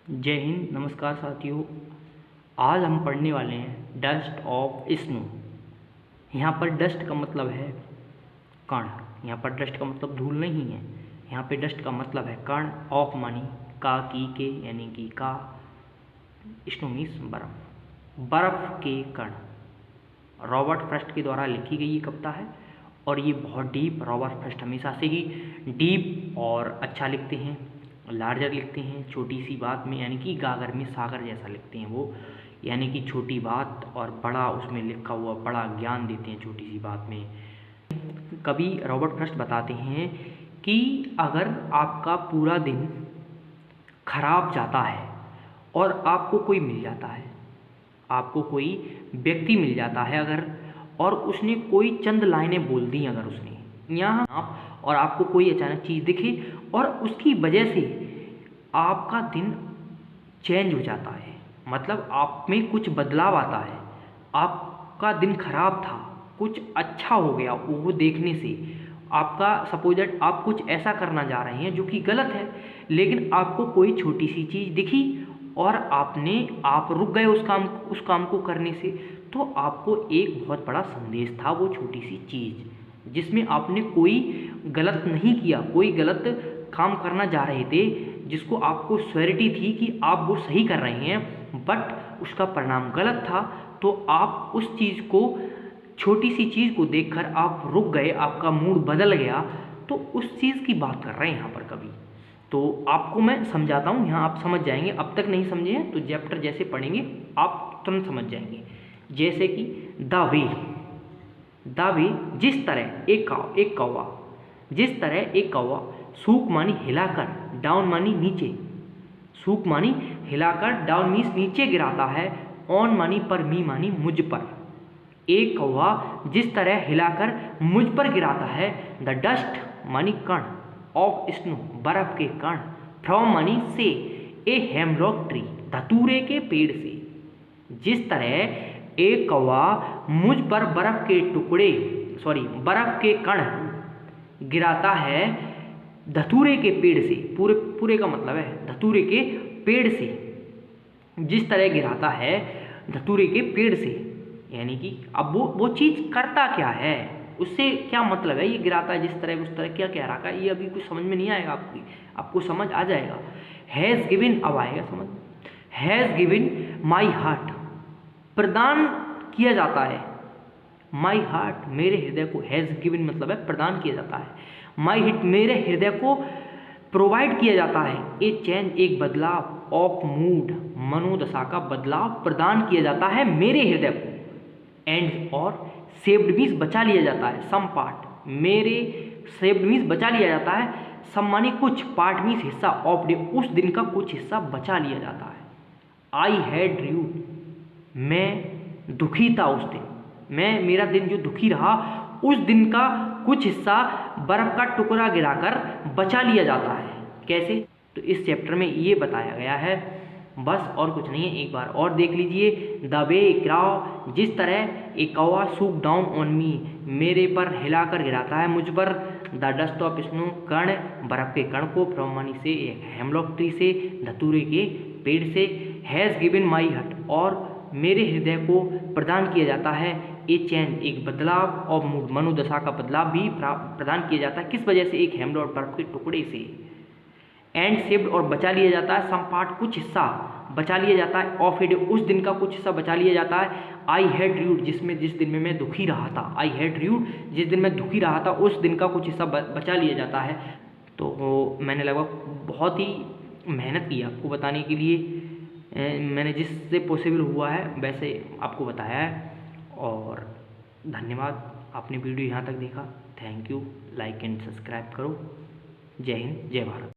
जय हिंद, नमस्कार साथियों। आज हम पढ़ने वाले हैं डस्ट ऑफ स्नो। यहाँ पर डस्ट का मतलब है कण। यहाँ पर डस्ट का मतलब धूल नहीं है। यहाँ पे डस्ट का मतलब है कण। ऑफ मानी का, की, के यानी कि का। स्नो मीन्स बर्फ, बर्फ के कण। रॉबर्ट फ्रॉस्ट के द्वारा लिखी गई ये कविता है और ये बहुत डीप। रॉबर्ट फ्रॉस्ट हमेशा से ही डीप और अच्छा लिखते हैं, लार्जर लिखते हैं छोटी सी बात में, यानी कि गागर में सागर जैसा लिखते हैं वो, यानी कि छोटी बात और बड़ा उसमें लिखा हुआ बड़ा ज्ञान देते हैं छोटी सी बात में। कवि रॉबर्ट फ्रॉस्ट बताते हैं कि अगर आपका पूरा दिन खराब जाता है और आपको कोई मिल जाता है, आपको कोई व्यक्ति मिल जाता है अगर, और उसने कोई चंद लाइनें बोल दी, अगर उसने यहाँ आप और आपको कोई अचानक चीज़ दिखे और उसकी वजह से आपका दिन चेंज हो जाता है, मतलब आप में कुछ बदलाव आता है। आपका दिन खराब था, कुछ अच्छा हो गया वो देखने से। आपका सपोज दैट आप कुछ ऐसा करना जा रहे हैं जो कि गलत है, लेकिन आपको कोई छोटी सी चीज़ दिखी और आप रुक गए उस काम को करने से, तो आपको एक बहुत बड़ा संदेश था वो छोटी सी चीज़, जिसमें आपने कोई गलत नहीं किया, कोई गलत काम करना जा रहे थे जिसको आपको श्योरिटी थी कि आप वो सही कर रहे हैं, बट उसका परिणाम गलत था। तो आप उस चीज़ को, छोटी सी चीज़ को देखकर आप रुक गए, आपका मूड बदल गया। तो उस चीज़ की बात कर रहे हैं यहाँ पर कवि। तो आपको मैं समझाता हूँ, यहाँ आप समझ जाएंगे। अब तक नहीं समझे हैं तो चैप्टर जैसे पढ़ेंगे आप तुरंत समझ जाएंगे। जैसे कि द वे, जिस तरह जिस तरह एक कौवा सूक मानी हिलाकर, डाउन मानी नीचे, सूक मानी हिलाकर, डाउन मीन्स नीचे गिराता है, ऑन मानी पर, मी मानी मुझ पर। एक कौवा जिस तरह हिलाकर मुझ पर गिराता है, द डस्ट मानी कण, ऑफ स्नो बर्फ के कण, फ्रॉम मानी से, ए हेमलॉक ट्री धतूरे के पेड़ से। जिस तरह एक कौवा मुझ पर बर्फ के कण गिराता है धतूरे के पेड़ से, पूरे का मतलब है धतूरे के पेड़ से, जिस तरह गिराता है धतूरे के पेड़ से, यानी कि अब वो चीज़ करता क्या है, उससे क्या मतलब है, ये गिराता है जिस तरह उस तरह, क्या कह रहा है ये अभी कुछ समझ में नहीं आएगा, आपको समझ आ जाएगा। हैज़ गिवन, अब आएगा समझ। हैज़ गिवन माई हार्ट, प्रदान किया जाता है, माई हार्ट मेरे हृदय को, हैज़ गिवन मतलब है प्रदान किया जाता है, माई हिट मेरे हृदय को प्रोवाइड किया जाता है, ए चेंज एक बदलाव, ऑफ मूड मनोदशा का बदलाव प्रदान किया जाता है मेरे हृदय को, एंड और सेव्ड मीन्स बचा लिया जाता है, सम पार्ट मेरे, सेव्ड मीन्स बचा लिया जाता है, सम मानी कुछ, पार्ट मीन्स हिस्सा, ऑफ डे उस दिन का कुछ हिस्सा बचा लिया जाता है। आई हैड ड्रू, मैं दुखी था उस दिन, मेरा दिन जो दुखी रहा, उस दिन का कुछ हिस्सा बर्फ का टुकड़ा गिराकर बचा लिया जाता है। कैसे? तो इस चैप्टर में ये बताया गया है, बस और कुछ नहीं है। एक बार और देख लीजिए। द वे क्राउ, जिस तरह एक कौवा सूक डाउन ऑन मी, मेरे पर हिलाकर गिराता है मुझ पर, द डस्ट ऑफ स्नो कण, बर्फ के कण को, फ्रॉम मनी से, एक हेमलॉक ट्री से, धतूरे के पेड़ से, हैज़ गिवन माई हट, और मेरे हृदय को प्रदान किया जाता है, ए चेंज एक बदलाव, और मूड मनोदशा का बदलाव भी प्रदान किया जाता है। किस वजह से? एक हेमलॉक बर्फ के टुकड़े से, एंड सेव्ड और बचा लिया जाता है, सम पार्ट कुछ हिस्सा बचा लिया जाता है, ऑफ ए डे उस दिन का कुछ हिस्सा बचा लिया जाता है, आई हैड ड्रूड जिस दिन में मैं दुखी रहा था, आई हैड ड्रूड जिस दिन मैं दुखी रहा था, उस दिन का कुछ हिस्सा बचा लिया जाता है। तो मैंने लगभग बहुत ही मेहनत की आपको बताने के लिए, मैंने जिससे पॉसिबल हुआ है वैसे आपको बताया है। और धन्यवाद, आपने वीडियो यहाँ तक देखा। Thank you. Like and subscribe करो। जय हिंद, जय भारत।